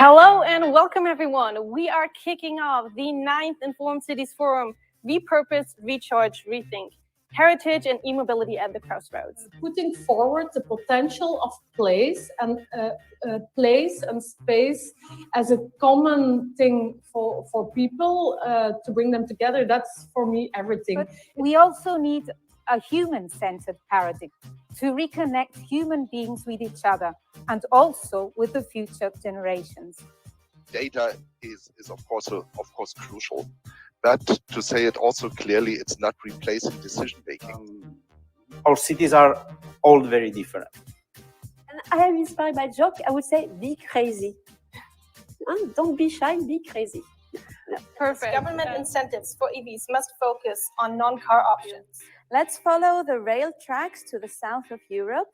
Hello and welcome everyone. We are kicking off the 9th Informed Cities Forum, Repurpose, Recharge, Rethink, Heritage and E-Mobility at the Crossroads. Putting forward the potential of place and space as a common thing for people to bring them together, that's for me everything. But we also need a human-centered paradigm to reconnect human beings with each other and also with the future generations. Data is of course crucial, but to say it also clearly, it's not replacing decision making. Our cities are all very different. And I am inspired by Jock. I would say, be crazy. Don't be shy, be crazy. Perfect. Government incentives for EVs must focus on non-car options. Let's follow the rail tracks to the south of Europe.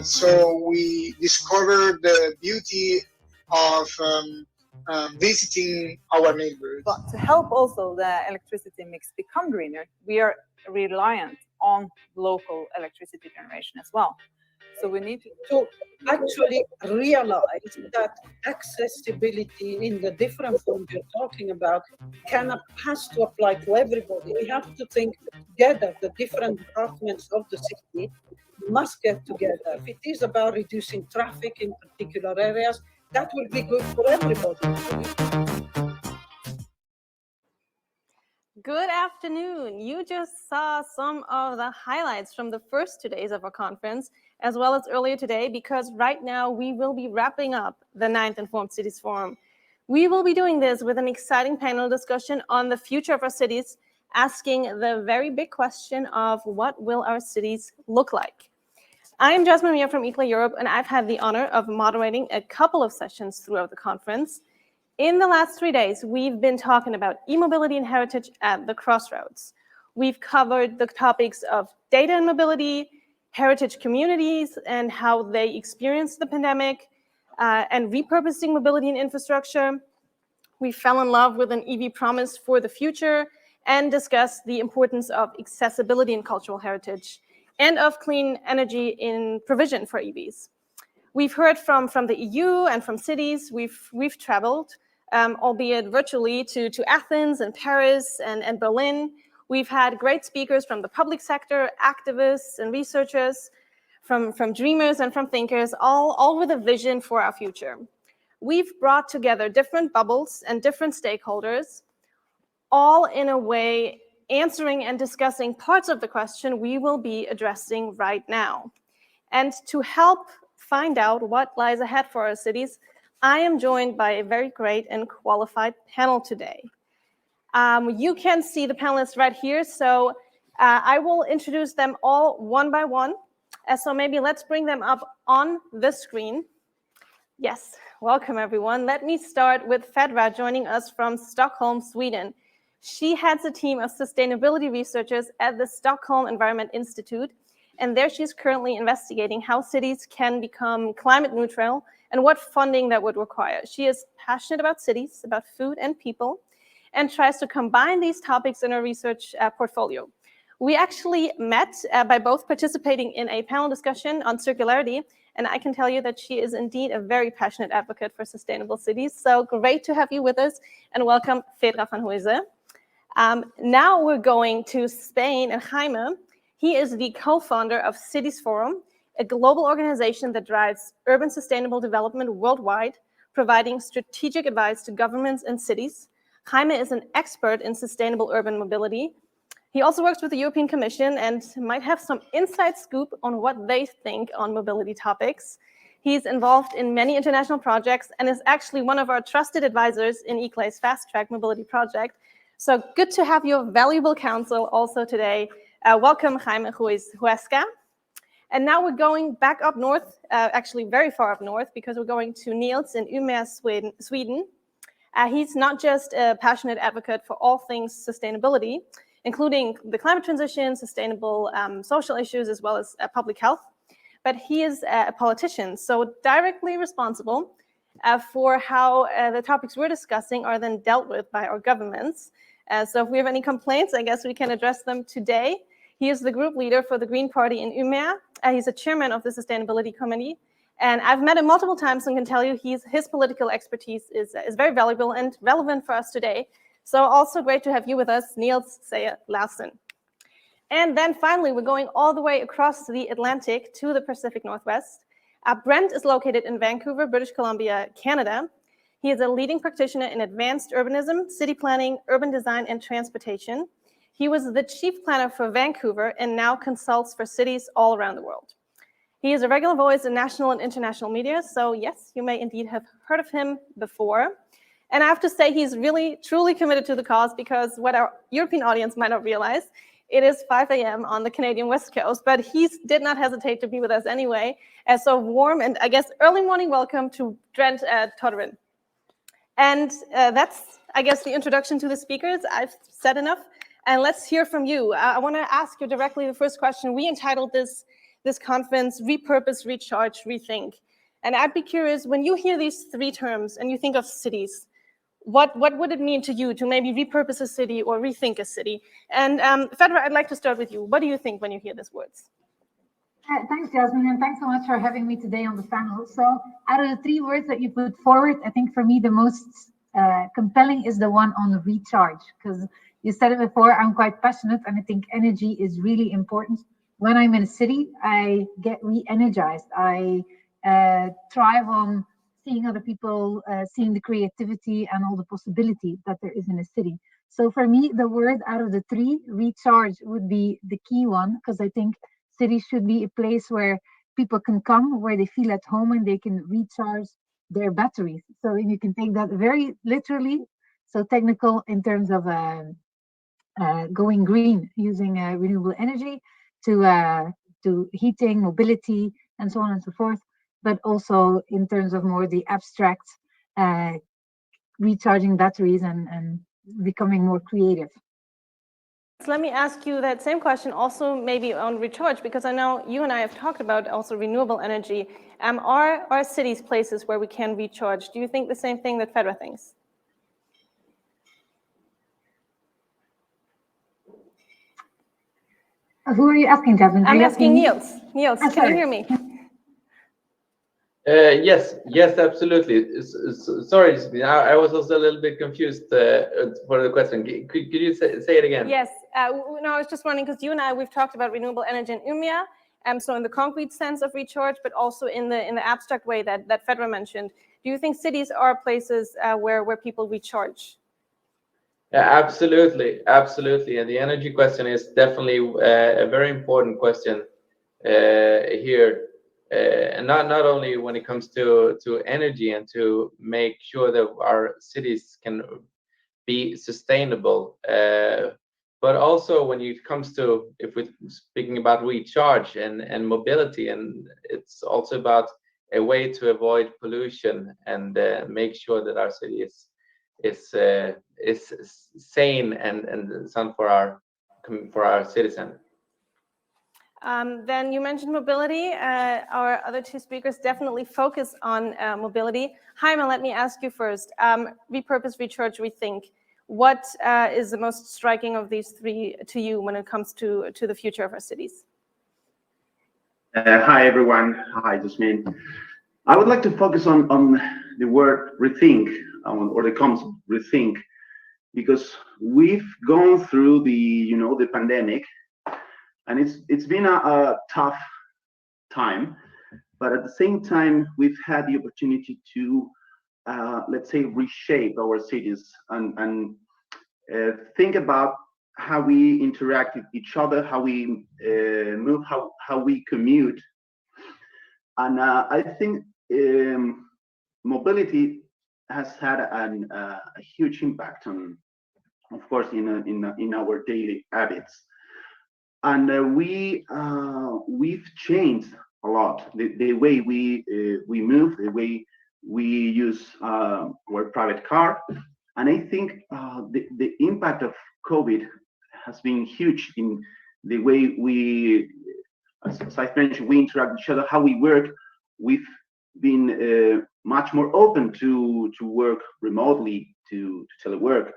So we discovered the beauty of visiting our neighbors. But to help also the electricity mix become greener, we are reliant on local electricity generation as well. So we need to actually realize that accessibility in the different forms you're talking about has to apply to everybody. We have to think together, the different departments of the city must get together. If it is about reducing traffic in particular areas, that will be good for everybody. Good afternoon. You just saw some of the highlights from the first 2 days of our conference, as well as earlier today, because right now we will be wrapping up the 9th Informed Cities Forum. We will be doing this with an exciting panel discussion on the future of our cities, asking the very big question of what will our cities look like. I'm Umea from Equal Europe, and I've had the honor of moderating a couple of sessions throughout the conference. In the last 3 days, we've been talking about e-mobility and heritage at the crossroads. We've covered the topics of data and mobility, heritage communities and how they experienced the pandemic, and repurposing mobility and infrastructure. We fell in love with an EV promise for the future and discussed the importance of accessibility and cultural heritage and of clean energy in provision for EVs. We've heard from the EU and from cities. We've traveled, albeit virtually, to Athens and Paris and Berlin. We've had great speakers from the public sector, activists and researchers, from dreamers and from thinkers, all with a vision for our future. We've brought together different bubbles and different stakeholders, all in a way answering and discussing parts of the question we will be addressing right now. And to help find out what lies ahead for our cities, I am joined by a very great and qualified panel today. You can see the panelists right here, so I will introduce them all one by one. So maybe let's bring them up on the screen. Yes, welcome everyone. Let me start with Fedra joining us from Stockholm, Sweden. She heads a team of sustainability researchers at the Stockholm Environment Institute, and there she's currently investigating how cities can become climate neutral and what funding that would require. She is passionate about cities, about food and people, and tries to combine these topics in her research portfolio. We actually met by both participating in a panel discussion on circularity, and I can tell you that she is indeed a very passionate advocate for sustainable cities. So great to have you with us, and welcome Fedra Vanhuyse. Now we're going to Spain and Jaime. He is the co-founder of Cities Forum, a global organization that drives urban sustainable development worldwide, providing strategic advice to governments and cities. Jaime is an expert in sustainable urban mobility. He also works with the European Commission and might have some inside scoop on what they think on mobility topics. He's involved in many international projects and is actually one of our trusted advisors in ICLE's Fast Track Mobility Project. So good to have your valuable counsel also today. Welcome, Jaime Ruiz, Huescar. And now we're going back up north, actually very far up north, because we're going to Nils in Umea, Sweden. He's not just a passionate advocate for all things sustainability, including the climate transition, sustainable social issues, as well as public health, but he is a politician, so directly responsible for how the topics we're discussing are then dealt with by our governments. So if we have any complaints, I guess we can address them today. He is the group leader for the Green Party in Umea. He's a chairman of the Sustainability Committee. And I've met him multiple times and can tell you his political expertise is very valuable and relevant for us today. So also great to have you with us, Nils Larsen. And then finally, we're going all the way across the Atlantic to the Pacific Northwest. Brent is located in Vancouver, British Columbia, Canada. He is a leading practitioner in advanced urbanism, city planning, urban design, and transportation. He was the chief planner for Vancouver and now consults for cities all around the world. He is a regular voice in national and international media, so yes, you may indeed have heard of him before. And I have to say he's really, truly committed to the cause, because what our European audience might not realize, it is 5 a.m. on the Canadian West Coast, but he did not hesitate to be with us anyway. So warm and I guess early morning welcome to Brent Toderian. And that's, I guess, the introduction to the speakers. I've said enough, and let's hear from you. I want to ask you directly the first question. We entitled this conference, Repurpose, Recharge, Rethink. And I'd be curious, when you hear these three terms and you think of cities, what would it mean to you to maybe repurpose a city or rethink a city? And Fedra, I'd like to start with you. What do you think when you hear these words? Thanks, Jasmine, and thanks so much for having me today on the panel. So out of the three words that you put forward, I think for me the most compelling is the one on recharge, because you said it before, I'm quite passionate, and I think energy is really important. When I'm in a city, I get re-energized. I thrive on seeing other people, seeing the creativity and all the possibility that there is in a city. So for me, the word out of the three, recharge, would be the key one, because I think cities should be a place where people can come, where they feel at home and they can recharge their batteries. So you can take that very literally, so technical in terms of going green, using renewable energy to heating, mobility, and so on and so forth, but also in terms of more the abstract recharging batteries and becoming more creative. So let me ask you that same question also maybe on recharge, because I know you and I have talked about also renewable energy. Are cities places where we can recharge? Do you think the same thing that Fedra thinks? Who are you asking, Jasmine? I'm asking Nils. Nils, can you hear me? Yes, absolutely. Sorry, I was also a little bit confused for the question. Could you say it again? Yes. No, I was just wondering, because you and I, we've talked about renewable energy in Umea, so in the concrete sense of recharge, but also in the abstract way that Fedra mentioned. Do you think cities are places where people recharge? Absolutely. And the energy question is definitely a very important question here. And not only when it comes to energy and to make sure that our cities can be sustainable, but also when it comes to, if we're speaking about recharge and mobility, and it's also about a way to avoid pollution and make sure that our city is sane and sound for our citizens. Then you mentioned mobility. Our other two speakers definitely focus on mobility. Jaime, let me ask you first. Repurpose, recharge, rethink. What is the most striking of these three to you when it comes to the future of our cities? Hi, everyone. Hi, Jasmine. I would like to focus on the word rethink, or the concept rethink, because we've gone through the pandemic. And it's been a tough time, but at the same time, we've had the opportunity to, let's say, reshape our cities and think about how we interact with each other, how we move, how we commute. And I think mobility has had a huge impact on, of course, in our daily habits. And we've changed a lot the way we move, the way we use our private car, and I think the impact of COVID has been huge in the way we, as I mentioned, we interact with each other, how we work. We've been much more open to work remotely, to telework.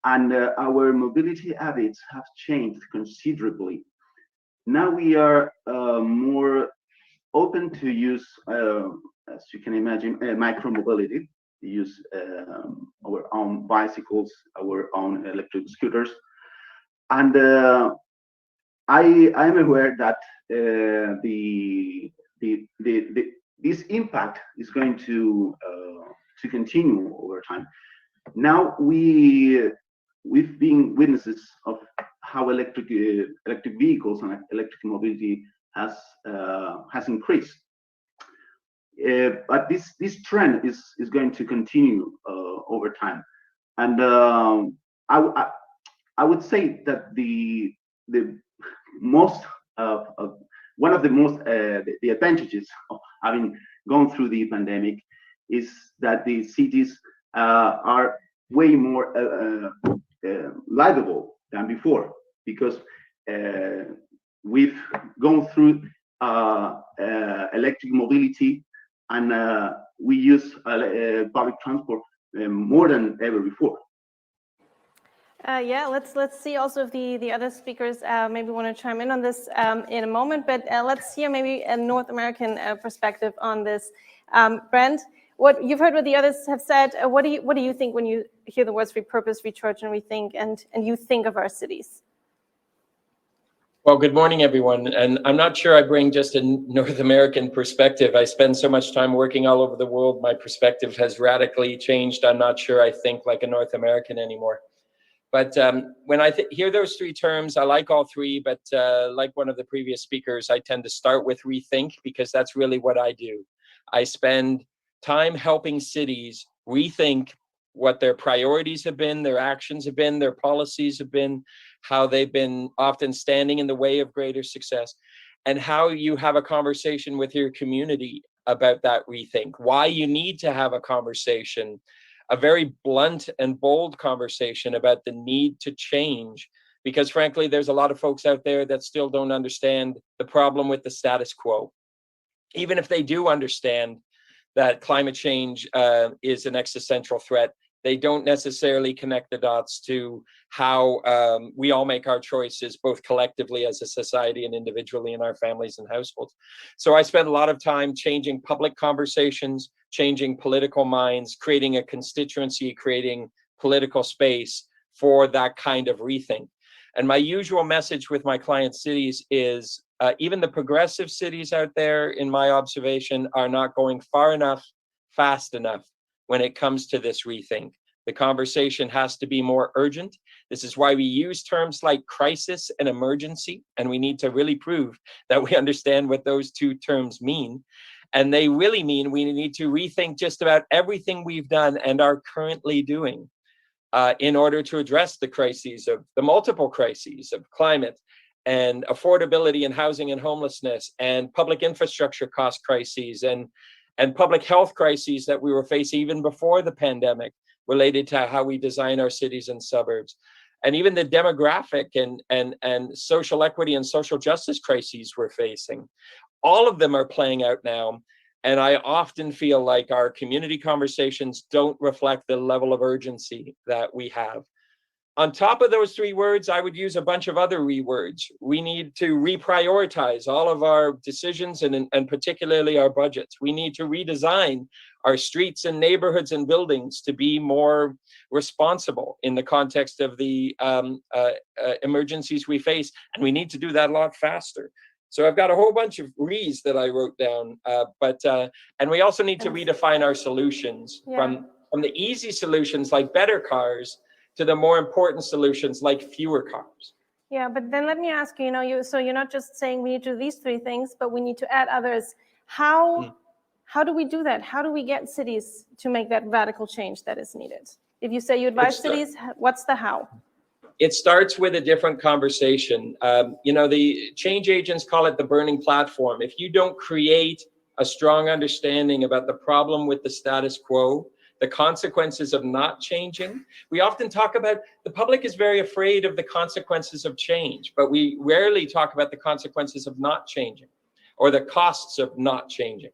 and our mobility habits have changed considerably. Now we are more open to use, as you can imagine, micro-mobility. We use our own bicycles, our own electric scooters. And I'm aware that this impact is going to continue over time. Now we've been witnesses of how electric vehicles and electric mobility has increased. But this trend is going to continue over time, and I would say that the most one of the most the advantages of having gone through the pandemic is that the cities are way more livable than before, because we've gone through electric mobility, and we use public transport more than ever before. Yeah, let's see also if the other speakers maybe want to chime in on this in a moment, but let's hear maybe a North American perspective on this. Brent, what you've heard what the others have said, what do you think when you hear the words repurpose, recharge, and rethink, and you think of our cities? Well, good morning, everyone. And I'm not sure I bring just a North American perspective. I spend so much time working all over the world. My perspective has radically changed. I'm not sure I think like a North American anymore. But when I hear those three terms, I like all three, but like one of the previous speakers, I tend to start with rethink, because that's really what I do. I spend time helping cities rethink what their priorities have been, their actions have been, their policies have been, how they've been often standing in the way of greater success, and how you have a conversation with your community about that rethink, why you need to have a conversation, a very blunt and bold conversation about the need to change, because frankly, there's a lot of folks out there that still don't understand the problem with the status quo. Even if they do understand that climate change is an existential threat, they don't necessarily connect the dots to how we all make our choices, both collectively as a society and individually in our families and households. So I spend a lot of time changing public conversations, changing political minds, creating a constituency, creating political space for that kind of rethink. And my usual message with my client cities is even the progressive cities out there, in my observation, are not going far enough, fast enough when it comes to this rethink. The conversation has to be more urgent. This is why we use terms like crisis and emergency, and we need to really prove that we understand what those two terms mean. And they really mean we need to rethink just about everything we've done and are currently doing in order to address the crises of the multiple crises of climate and affordability and housing and homelessness and public infrastructure cost crises and public health crises that we were facing even before the pandemic, related to how we design our cities and suburbs, and even the demographic and social equity and social justice crises we're facing. All of them are playing out now, and I often feel like our community conversations don't reflect the level of urgency that we have. On top of those three words, I would use a bunch of other words. We need to reprioritize all of our decisions and particularly our budgets. We need to redesign our streets and neighborhoods and buildings to be more responsible in the context of the emergencies we face. And we need to do that a lot faster. So I've got a whole bunch of re's that I wrote down, and we also need to redefine our solutions from the easy solutions like better cars to the more important solutions like fewer cars. Yeah, but then let me ask you, so you're not just saying we need to do these three things, but we need to add others. How do we do that? How do we get cities to make that radical change that is needed? If you say you advise cities, what's the how? It starts with a different conversation. The change agents call it the burning platform. If you don't create a strong understanding about the problem with the status quo, the consequences of not changing. We often talk about, the public is very afraid of the consequences of change, but we rarely talk about the consequences of not changing or the costs of not changing.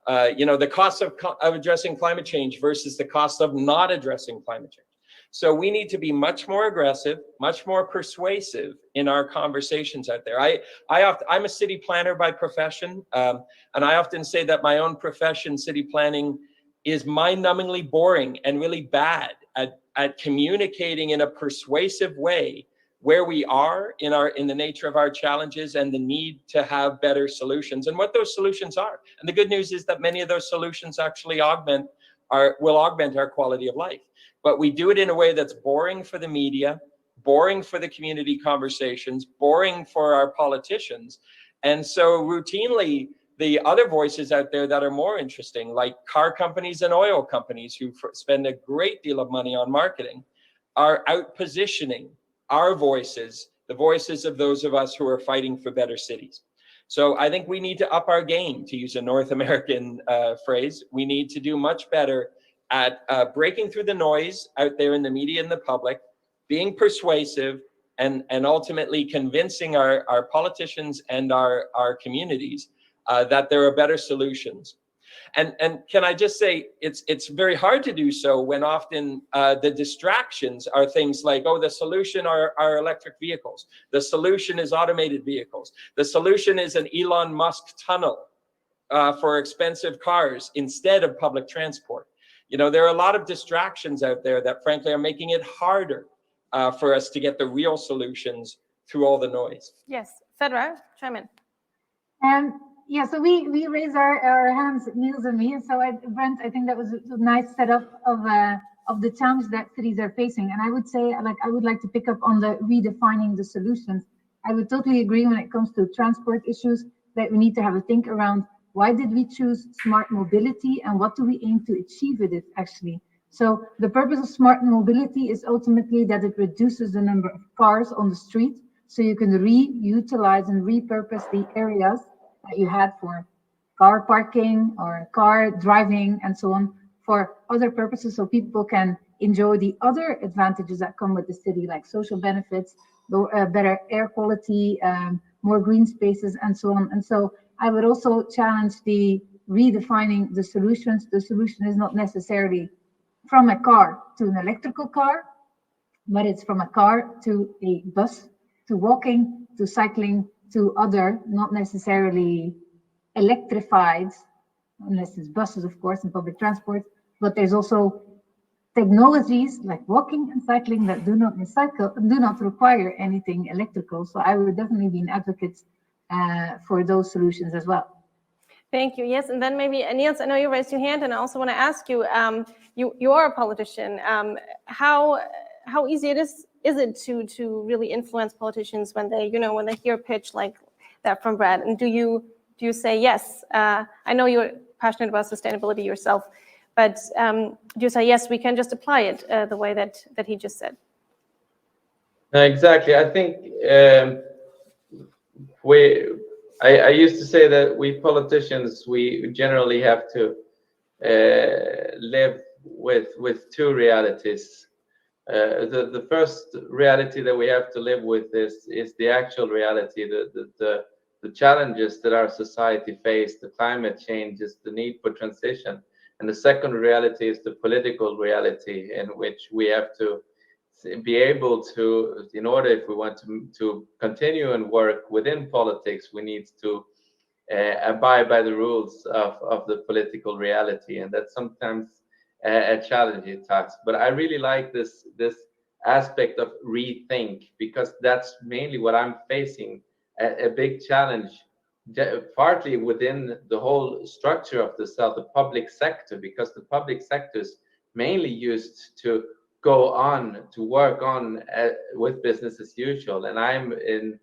The cost of addressing climate change versus the cost of not addressing climate change. So we need to be much more aggressive, much more persuasive in our conversations out there. I'm a city planner by profession, and I often say that my own profession, city planning, is mind-numbingly boring and really bad at communicating in a persuasive way where we are in the nature of our challenges and the need to have better solutions and what those solutions are. And the good news is that many of those solutions actually will augment our quality of life. But we do it in a way that's boring for the media, boring for the community conversations, boring for our politicians. And so routinely, the other voices out there that are more interesting, like car companies and oil companies who spend a great deal of money on marketing, are out positioning our voices, the voices of those of us who are fighting for better cities. So I think we need to up our game, to use a North American phrase. We need to do much better at breaking through the noise out there in the media and the public, being persuasive, and ultimately convincing our politicians and our communities that there are better solutions. And can I just say, it's very hard to do so when often the distractions are things like, oh, the solution are electric vehicles. The solution is automated vehicles. The solution is an Elon Musk tunnel for expensive cars instead of public transport. You know, there are a lot of distractions out there that frankly are making it harder for us to get the real solutions through all the noise. Yes, Fedra, chime in. Yeah, so we raised our hands, Nils and me. And so Brent, I think that was a nice setup of the challenge that cities are facing. And I would say, I would like to pick up on the redefining the solutions. I would totally agree when it comes to transport issues that we need to have a think around why did we choose smart mobility and what do we aim to achieve with it actually. So the purpose of smart mobility is ultimately that it reduces the number of cars on the street so you can reutilize and repurpose the areas that you had for car parking or car driving and so on for other purposes, so people can enjoy the other advantages that come with the city, like social benefits, better air quality, more green spaces and so on. And so I would also challenge the redefining the solutions. The solution is not necessarily from a car to an electrical car, but it's from a car to a bus, to walking, to cycling, to other, not necessarily electrified, unless it's buses, of course, and public transport, but there's also technologies like walking and cycling that do not require anything electrical. So I would definitely be an advocate for those solutions as well. Thank you. Yes, and then maybe Nils, I know you raised your hand, and I also want to ask you, you are a politician. How easy is it to really influence politicians when they, when they hear a pitch like that from Brad? And do you say yes? I know you're passionate about sustainability yourself, but do you say yes? We can just apply it the way that he just said. Exactly. I think I used to say that we politicians, we generally have to live with two realities. The first reality that we have to live with is the actual reality, the challenges that our society face, the climate changes, the need for transition. And the second reality is the political reality, in which we have to be able to, in order, if we want to continue and work within politics, we need to abide by the rules of the political reality. And that's sometimes a challenging task. But I really like this aspect of rethink, because that's mainly what I'm facing, a big challenge, partly within the whole structure of the public sector, because the public sector is mainly used to go on to work on with business as usual. And I'm in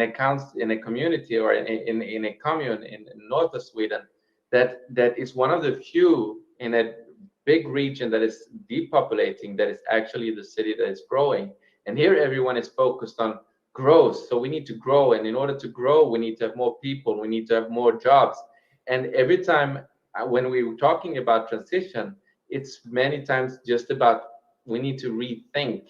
a community or in a commune in north of Sweden that is one of the few in a big region that is depopulating, that is actually the city that is growing. And here everyone is focused on growth. So we need to grow, and in order to grow, we need to have more people, we need to have more jobs. And every time when we were talking about transition, it's many times just about, we need to rethink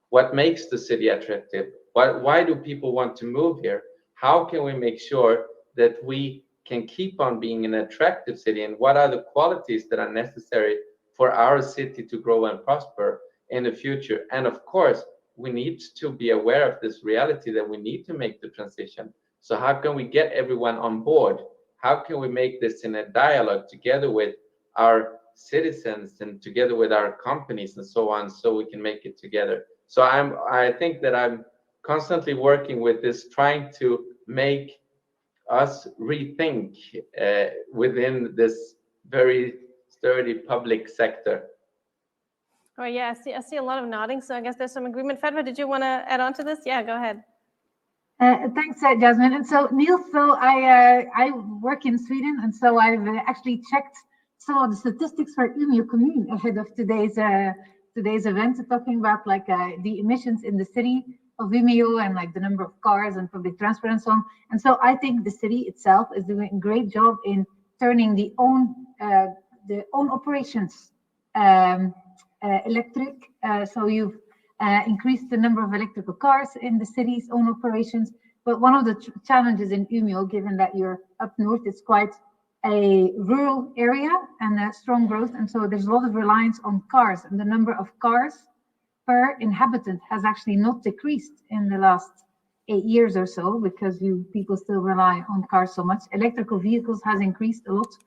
what makes the city attractive. Why do people want to move here? How can we make sure that we can keep on being an attractive city? And what are the qualities that are necessary for our city to grow and prosper? in the future. And of course, we need to be aware of this reality that we need to make the transition. So how can we get everyone on board? How can we make this in a dialogue together with our citizens and together with our companies and so on, so we can make it together? So I think that I'm constantly working with this, trying to make us rethink within this very sturdy public sector. Oh yeah, I see a lot of nodding, so I guess there's some agreement. Fedra, did you want to add on to this? Yeah, go ahead. Thanks, Jasmine. And so, Nils, so I work in Sweden, and so I've actually checked some of the statistics for Umea Commune ahead of today's event, talking about like the emissions in the city of Umea and like the number of cars and public transport and so on. And so I think the city itself is doing a great job in turning the own operations electric. So you've increased the number of electrical cars in the city's own operations. But one of the challenges in Umea, given that you're up north, it's quite a rural area and a strong growth. And so there's a lot of reliance on cars, and the number of cars per inhabitant has actually not decreased in the last 8 years or so, because people still rely on cars so much. Electrical vehicles has increased a lot.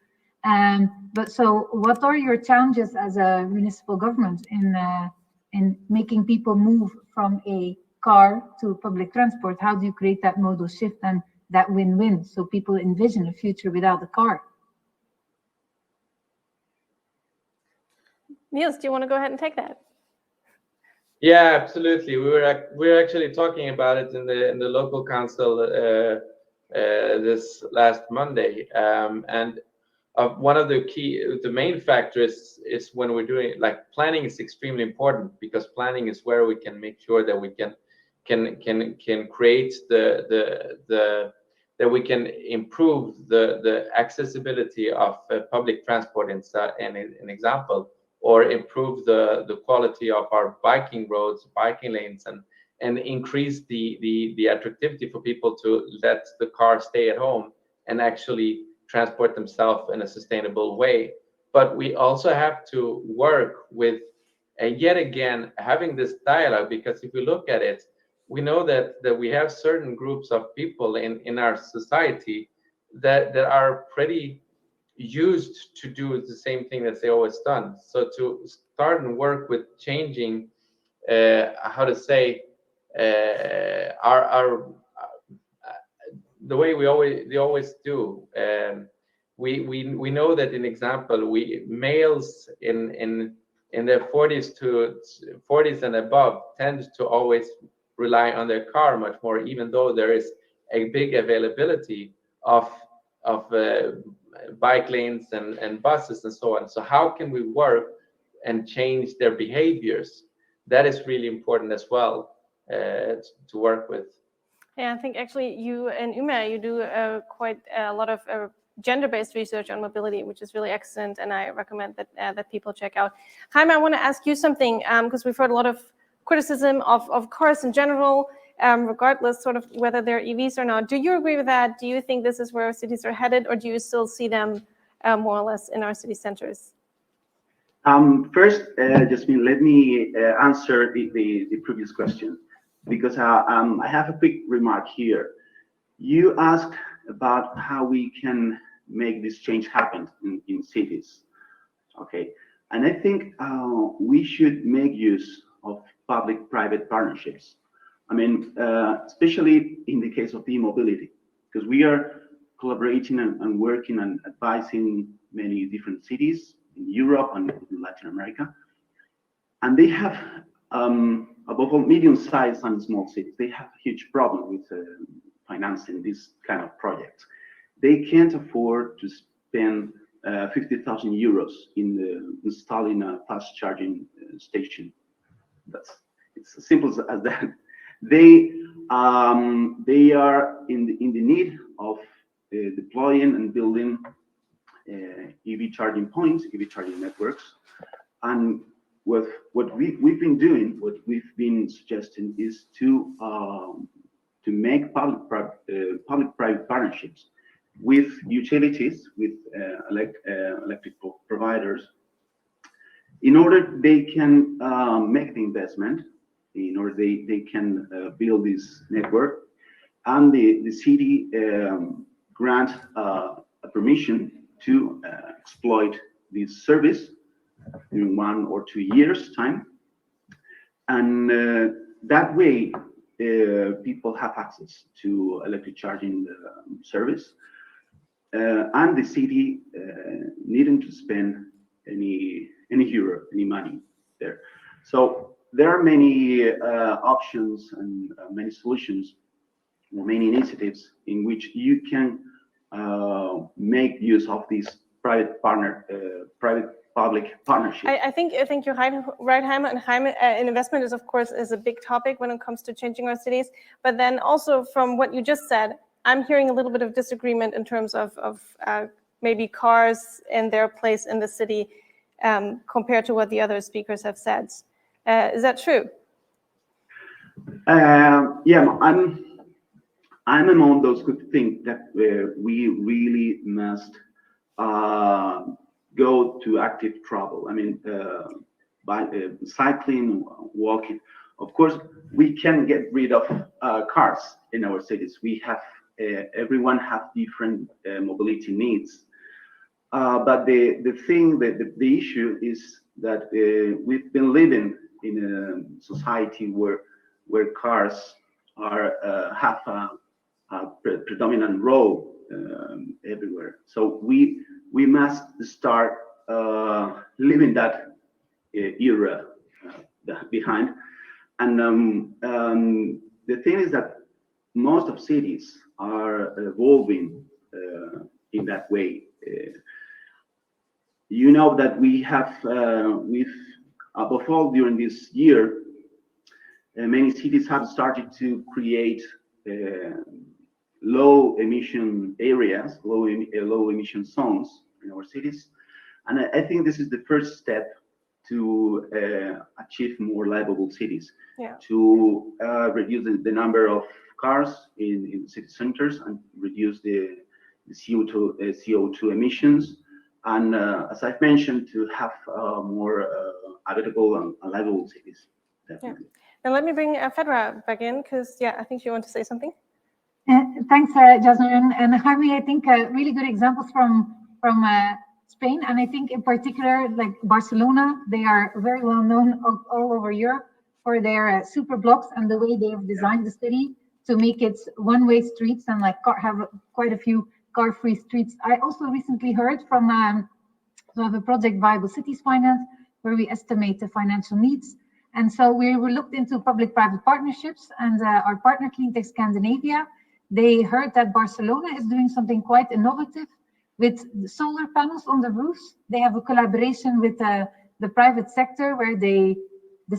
But so what are your challenges as a municipal government in making people move from a car to public transport? How do you create that modal shift and that win-win so people envision a future without a car? Nils, do you want to go ahead and take that? Yeah, absolutely. We were actually talking about it in the local council this last Monday, and one of the main factors is when we're doing, like, planning is extremely important, because planning is where we can make sure that we can create that we can improve the accessibility of public transport in an example, or improve the quality of our biking roads, biking lanes, and increase the attractivity for people to let the car stay at home and actually transport themselves in a sustainable way. But we also have to work with, yet again, having this dialogue, because if we look at it, we know that we have certain groups of people in our society that are pretty used to do the same thing that they always done. So to start and work with changing, how to say, our the way they always do. We know that, in example, males in their 40s and above tend to always rely on their car much more, even though there is a big availability of bike lanes and buses and so on. So how can we work and change their behaviors? That is really important as well to work with. Yeah, I think actually you in Umea, you do quite a lot of gender-based research on mobility, which is really excellent, and I recommend that people check out. Jaime, I want to ask you something, because we've heard a lot of criticism of cars in general, regardless sort of whether they're EVs or not. Do you agree with that? Do you think this is where cities are headed, or do you still see them more or less in our city centers? First, Jasmine, let me answer the previous question, because I have a quick remark here. You asked about how we can make this change happen in cities. Okay, and I think we should make use of public-private partnerships. I mean, especially in the case of e-mobility, because we are collaborating and working and advising many different cities in Europe and in Latin America. And they have, above all, medium-sized and small cities, they have a huge problem with financing this kind of project. They can't afford to spend 50,000 euros in installing a fast charging station. It's as simple as that. They are in the need of deploying and building EV charging points, EV charging networks, and what we've been doing, what we've been suggesting, is to make public-private partnerships with utilities, with electrical providers, in order they can make the investment, in order they can build this network, and the city grant a permission to exploit this service in 1 or 2 years time, and that way people have access to electric charging service, and the city needing to spend any euro, any money there. So there are many options and many solutions, or many initiatives in which you can make use of these private-public partnerships. I think you're right, Jaime. And investment is, of course, a big topic when it comes to changing our cities. But then also from what you just said, I'm hearing a little bit of disagreement in terms of maybe cars and their place in the city compared to what the other speakers have said. Is that true? Yeah, I'm among those who think that we really must go to active travel. I mean, by cycling, walking. Of course, we can get rid of cars in our cities. We have everyone have different mobility needs. But the issue is that we've been living in a society where cars have a predominant role everywhere. So we must start leaving that era behind. And the thing is that most of cities are evolving in that way. You know that we have, above all during this year, many cities have started to create low emission areas, low emission zones in our cities. And I think this is the first step to achieve more livable cities, to reduce the number of cars in city centers and reduce the CO2 emissions. And as I've mentioned, to have more habitable and livable cities. Definitely. And let me bring Fedra back in, because I think you want to say something. Thanks, Jasmine and Jaime. I think really good examples from Spain, and I think in particular, like Barcelona, they are very well known all over Europe for their super blocks and the way they have designed the city to make it one-way streets and like have quite a few car-free streets. I also recently heard from so I have a project, Viable Cities Finance, where we estimate the financial needs. And so we were looked into public-private partnerships, and our partner, Cleantech Scandinavia, they heard that Barcelona is doing something quite innovative with solar panels on the roofs. They have a collaboration with the private sector where the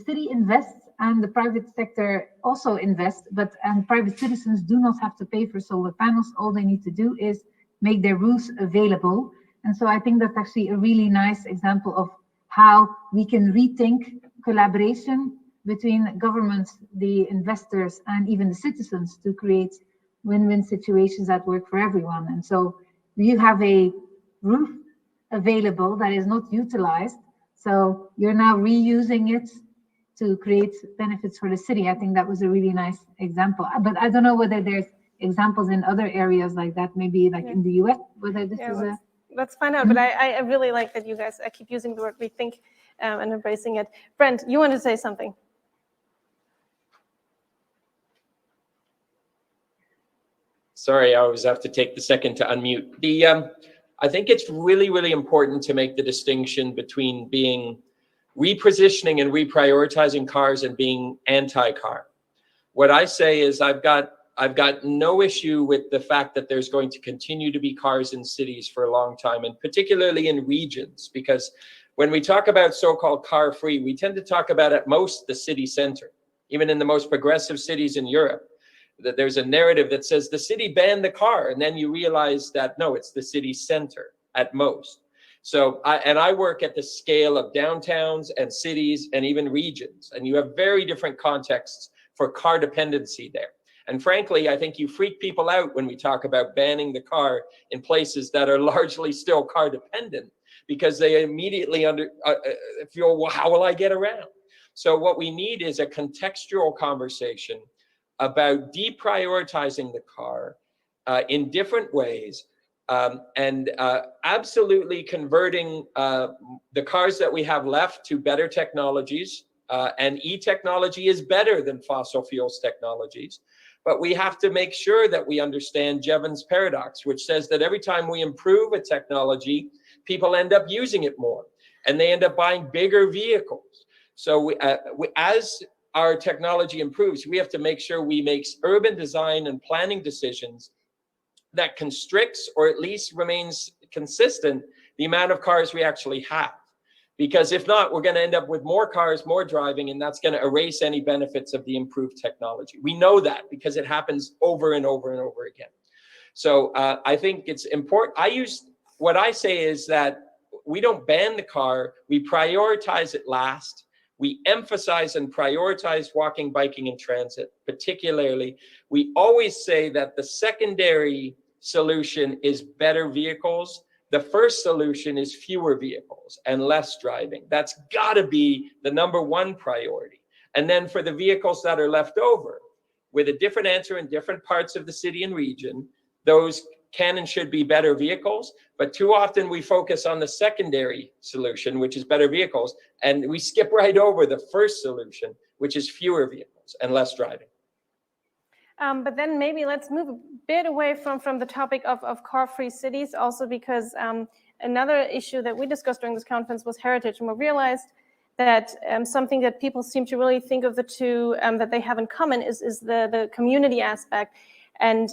city invests and the private sector also invests, and private citizens do not have to pay for solar panels. All they need to do is make their roofs available. And so I think that's actually a really nice example of how we can rethink collaboration between governments, the investors, and even the citizens to create win-win situations that work for everyone. And so you have a roof available that is not utilized, so you're now reusing it to create benefits for the city. I think that was a really nice example. But I don't know whether there's examples in other areas like that, maybe like in the US, whether this is a... Let's find out, but I really like that you guys keep using the word rethink and embracing it. Brent, you want to say something? Sorry, I always have to take the second to unmute. I think it's really, really important to make the distinction between being repositioning and reprioritizing cars and being anti-car. What I say is I've got no issue with the fact that there's going to continue to be cars in cities for a long time, and particularly in regions, because when we talk about so-called car-free, we tend to talk about at most the city center. Even in the most progressive cities in Europe, that there's a narrative that says the city banned the car, and then you realize that no, it's the city center at most. So I work at the scale of downtowns and cities and even regions, and you have very different contexts for car dependency there. And frankly, I think you freak people out when we talk about banning the car in places that are largely still car dependent, because they immediately feel, well, how will I get around? So what we need is a contextual conversation about deprioritizing the car in different ways, and absolutely converting the cars that we have left to better technologies. And e-technology is better than fossil fuels technologies. But we have to make sure that we understand Jevons paradox, which says that every time we improve a technology, people end up using it more, and they end up buying bigger vehicles. So as our technology improves, we have to make sure we make urban design and planning decisions that constricts, or at least remains consistent, the amount of cars we actually have. Because if not, we're going to end up with more cars, more driving, and that's going to erase any benefits of the improved technology. We know that because it happens over and over and over again. So I think it's important. What I say is that we don't ban the car, we prioritize it last. We emphasize and prioritize walking, biking, and transit, particularly. We always say that the secondary solution is better vehicles. The first solution is fewer vehicles and less driving. That's got to be the #1 priority. And then for the vehicles that are left over, with a different answer in different parts of the city and region, those can and should be better vehicles. But too often we focus on the secondary solution, which is better vehicles, and we skip right over the first solution, which is fewer vehicles and less driving. But then maybe let's move a bit away from the topic of car-free cities, also because another issue that we discussed during this conference was heritage, and we realized that something that people seem to really think of the two that they have in common is the community aspect. And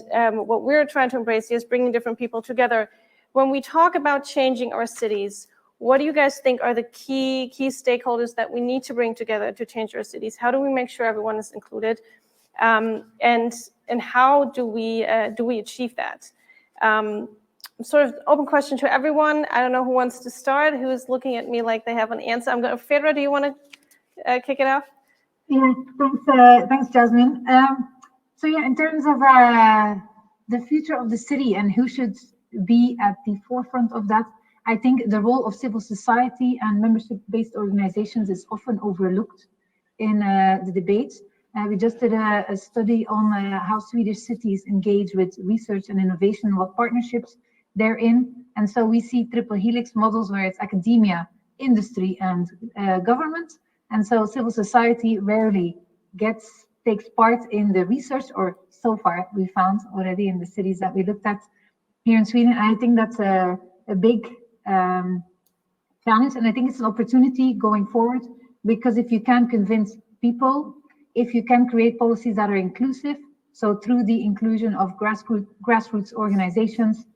what we're trying to embrace here is bringing different people together. When we talk about changing our cities, what do you guys think are the key stakeholders that we need to bring together to change our cities? How do we make sure everyone is included? And how do we achieve that? Sort of open question to everyone. I don't know who wants to start, who is looking at me like they have an answer. Fedra, do you want to kick it off? Yeah, thanks, Jasmine. So yeah, in terms of the future of the city and who should be at the forefront of that, I think the role of civil society and membership-based organizations is often overlooked in the debate. We just did a study on how Swedish cities engage with research and innovation and what partnerships they're in. And so we see triple helix models where it's academia, industry, and government. And so civil society rarely takes part in the research, or so far we found already in the cities that we looked at here in Sweden. I think that's a big challenge, and I think it's an opportunity going forward, because if you can convince people, if you can create policies that are inclusive, so through the inclusion of grassroots organizations,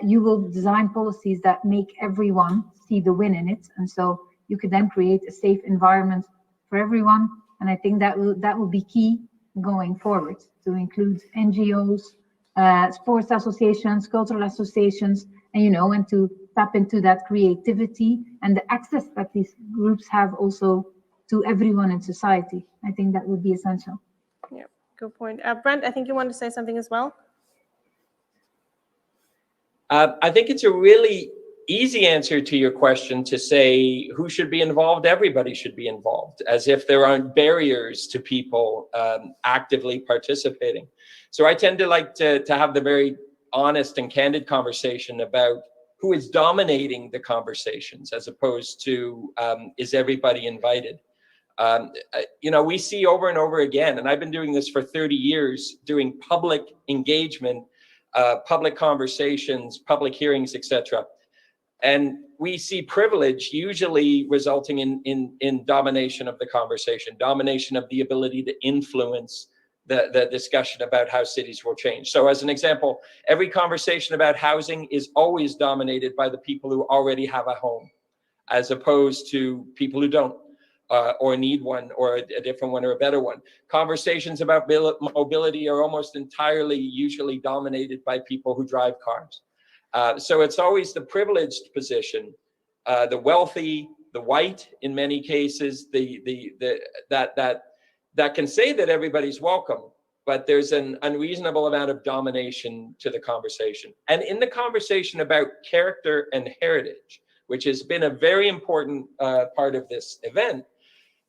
you will design policies that make everyone see the win in it, and so you could then create a safe environment for everyone. And I think that will be key going forward, to include NGOs, sports associations, cultural associations, and and to tap into that creativity and the access that these groups have also to everyone in society. I think that would be essential. Yeah, good point. Brent, I think you wanted to say something as well. I think it's a really easy answer to your question to say who should be involved. Everybody should be involved, as if there aren't barriers to people actively participating. So I tend to like to have the very honest and candid conversation about who is dominating the conversations, as opposed to is everybody invited. We see over and over again, and I've been doing this for 30 years, doing public engagement, public conversations, public hearings, etc. And we see privilege usually resulting in domination of the conversation, domination of the ability to influence the discussion about how cities will change. So as an example, every conversation about housing is always dominated by the people who already have a home, as opposed to people who don't, or need one, or a different one, or a better one. Conversations about mobility are almost entirely usually dominated by people who drive cars. So it's always the privileged position, the wealthy, the white in many cases, that can say that everybody's welcome, but there's an unreasonable amount of domination to the conversation. And in the conversation about character and heritage, which has been a very important part of this event,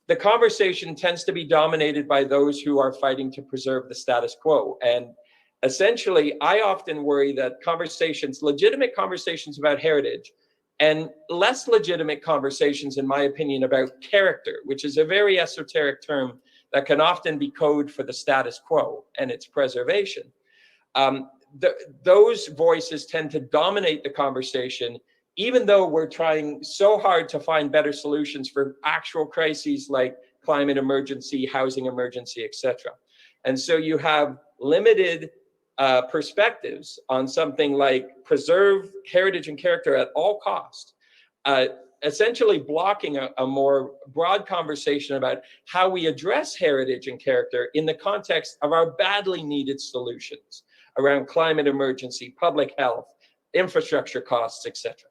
the conversation tends to be dominated by those who are fighting to preserve the status quo. And essentially, I often worry that conversations, legitimate conversations about heritage, and less legitimate conversations, in my opinion, about character, which is a very esoteric term that can often be code for the status quo and its preservation. Those voices tend to dominate the conversation, even though we're trying so hard to find better solutions for actual crises like climate emergency, housing emergency, etc. And so you have limited perspectives on something like preserve heritage and character at all cost, essentially blocking a more broad conversation about how we address heritage and character in the context of our badly needed solutions around climate emergency, public health, infrastructure costs, etc.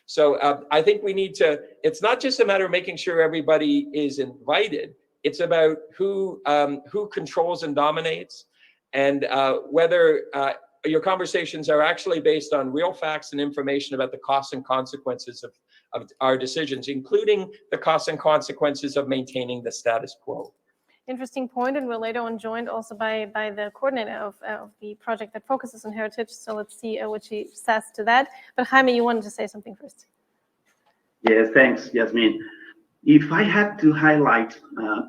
So I think we need to, it's not just a matter of making sure everybody is invited, it's about who controls and dominates, and whether your conversations are actually based on real facts and information about the costs and consequences of our decisions, including the costs and consequences of maintaining the status quo. Interesting point, and we're later on joined also by the coordinator of the project that focuses on heritage. So let's see what she says to that. But Jaime, you wanted to say something first. Yes, thanks, Yasmin. If I had to highlight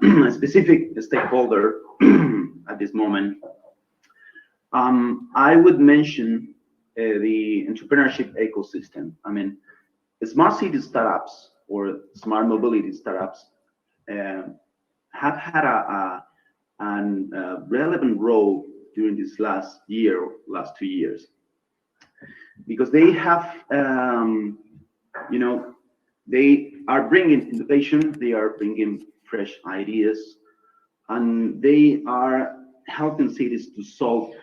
a specific stakeholder at this moment, I would mention the entrepreneurship ecosystem. I mean, smart city startups or smart mobility startups have had a relevant role during this last 2 years, because they have, they are bringing innovation, they are bringing fresh ideas, and they are helping cities to solve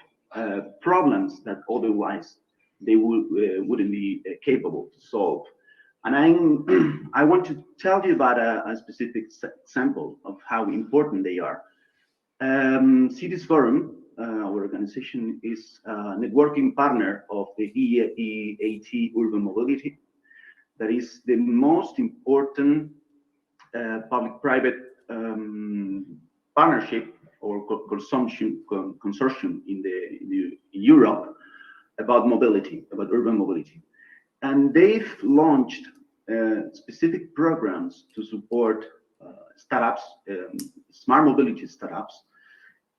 problems that otherwise they wouldn't be capable to solve. And I want to tell you about a specific example of how important they are. Cities Forum, our organization, is a networking partner of the EAT Urban Mobility. That is the most important public-private partnership or consortium in Europe about mobility, about urban mobility. And they've launched specific programs to support startups, smart mobility startups,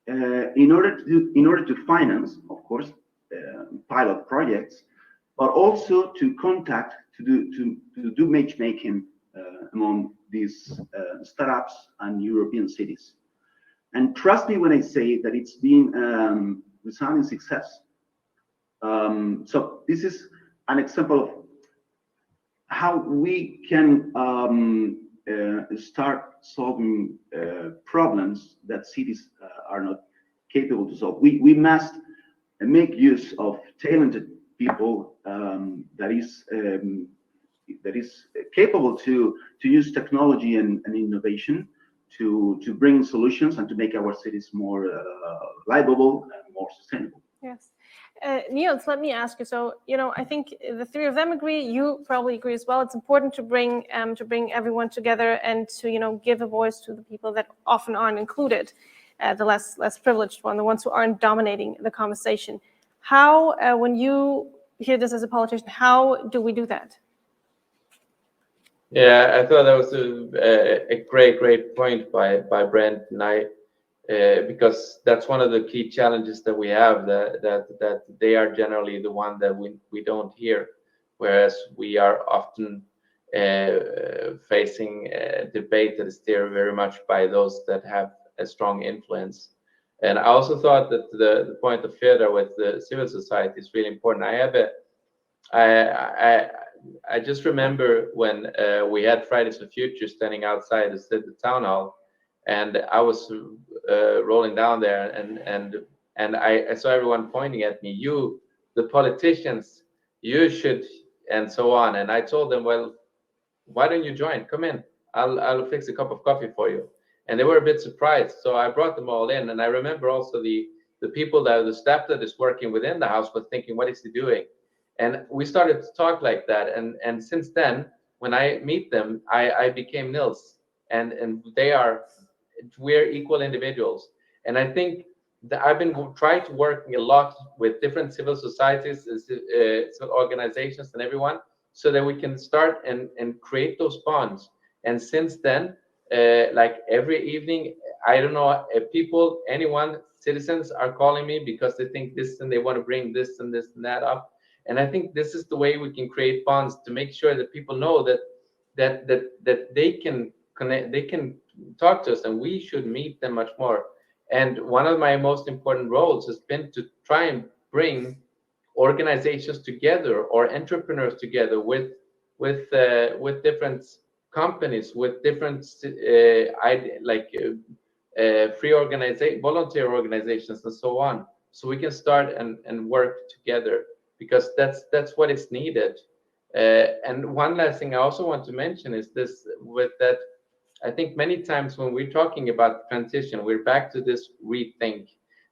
in order to finance, of course, pilot projects, but also to contact, to do matchmaking among these startups and European cities. And trust me when I say that it's been a resounding success. So this is an example of how we can start solving problems that cities are not capable to solve. We must make use of talented people that is capable to use technology and innovation to bring solutions and to make our cities more livable and more sustainable. Yes. Nils, let me ask you. So, I think the three of them agree. You probably agree as well. It's important to bring everyone together and to give a voice to the people that often aren't included, the less privileged one, the ones who aren't dominating the conversation. How, when you hear this as a politician, how do we do that? Yeah, I thought that was a great point by Brent, and because that's one of the key challenges that we have, that they are generally the one that we don't hear, whereas we are often facing a debate that is steered very much by those that have a strong influence. And I also thought that the point of Fedra with the civil society is really important. I just remember when we had Fridays for Future standing outside the town hall, and I was rolling down there, and I saw everyone pointing at me. You, the politicians, you should, and so on. And I told them, well, why don't you join? Come in. I'll fix a cup of coffee for you. And they were a bit surprised. So I brought them all in, and I remember also the people the staff that is working within the house was thinking, what is he doing? And we started to talk like that. And since then, when I meet them, I became Nils, and we're equal individuals. And I think that I've been trying to work a lot with different civil societies, organizations, and everyone, so that we can start and create those bonds. And since then, like every evening, I don't know if citizens are calling me because they think this and they want to bring this and this and that up. And I think this is the way we can create bonds, to make sure that people know that they can connect, they can talk to us, and we should meet them much more. And one of my most important roles has been to try and bring organizations together or entrepreneurs together with different companies, with different volunteer organizations and so on, so we can start and work together, because that's what is needed. And one last thing I also want to mention is this, with that, I think many times when we're talking about transition, we're back to this rethink,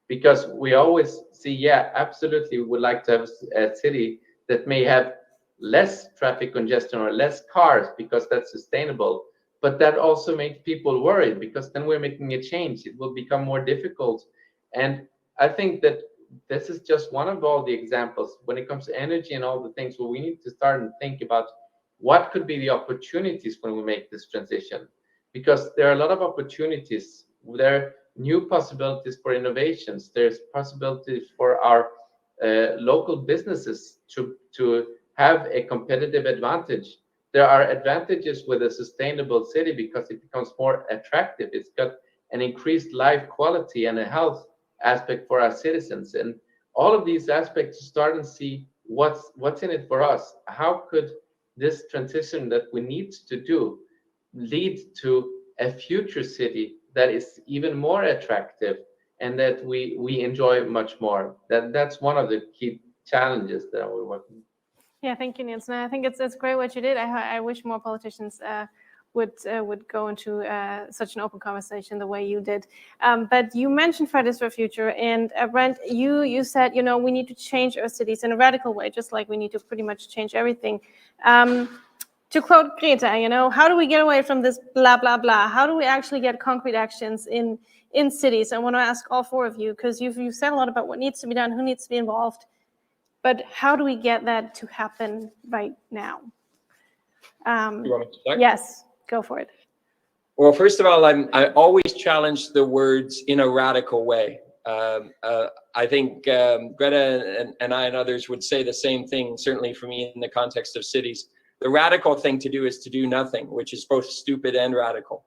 because we always see, yeah, absolutely, we would like to have a city that may have less traffic congestion or less cars, because that's sustainable. But that also makes people worried, because then we're making a change. It will become more difficult. And I think that this is just one of all the examples when it comes to energy and all the things where we need to start and think about what could be the opportunities when we make this transition. Because there are a lot of opportunities. There are new possibilities for innovations. There's possibilities for our local businesses to have a competitive advantage. There are advantages with a sustainable city because it becomes more attractive. It's got an increased life quality and a health aspect for our citizens. And all of these aspects, to start and see what's in it for us. How could this transition that we need to do lead to a future city that is even more attractive and that we enjoy much more? That's one of the key challenges that we're working on. Yeah, thank you, Nils. And I think it's great what you did. I wish more politicians would go into such an open conversation the way you did. But you mentioned Fridays for Future, and Brent, you said, we need to change our cities in a radical way, just like we need to pretty much change everything. To quote Greta, how do we get away from this blah, blah, blah? How do we actually get concrete actions in cities? I want to ask all four of you, because you've said a lot about what needs to be done, who needs to be involved. But how do we get that to happen right now? You want me to start? Yes, go for it. Well, first of all, I always challenge the words in a radical way. I think Greta and I and others would say the same thing, certainly for me in the context of cities. The radical thing to do is to do nothing, which is both stupid and radical.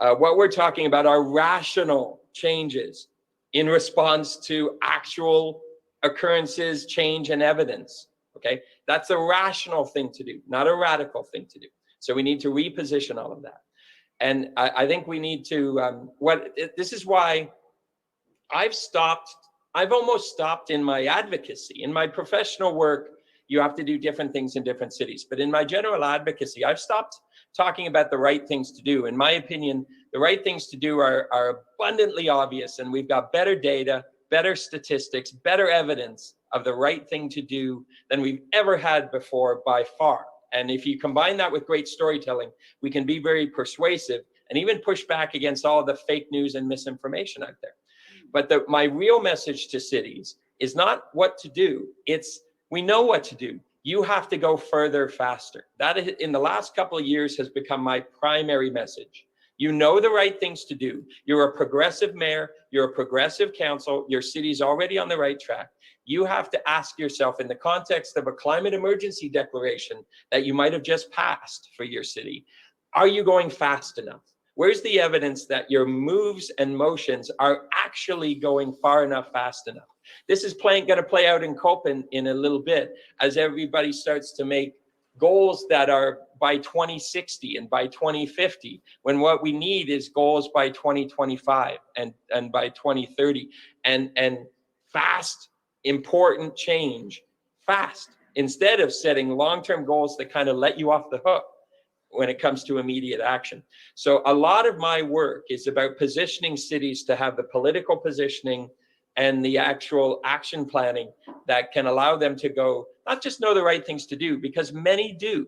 What we're talking about are rational changes in response to actual occurrences, change, and evidence. Okay, that's a rational thing to do, not a radical thing to do. So we need to reposition all of that. And I think we need to, this is why I've almost stopped in my advocacy. In my professional work, you have to do different things in different cities. But in my general advocacy, I've stopped talking about the right things to do. In my opinion, the right things to do are abundantly obvious, and we've got better data, better statistics, better evidence of the right thing to do than we've ever had before by far. And if you combine that with great storytelling, we can be very persuasive and even push back against all the fake news and misinformation out there. But my real message to cities is not what to do. It's, we know what to do. You have to go further, faster. That in the last couple of years has become my primary message. You know the right things to do. You're a progressive mayor, you're a progressive council, your city's already on the right track. You have to ask yourself, in the context of a climate emergency declaration that you might have just passed for your city, are you going fast enough? Where's the evidence that your moves and motions are actually going far enough, fast enough? This is going to play out in Copenhagen in a little bit as everybody starts to make goals that are by 2060 and by 2050, when what we need is goals by 2025 and by 2030, and fast, important change, fast, instead of setting long-term goals that kind of let you off the hook when it comes to immediate action. So a lot of my work is about positioning cities to have the political positioning and the actual action planning that can allow them to go, not just know the right things to do, because many do,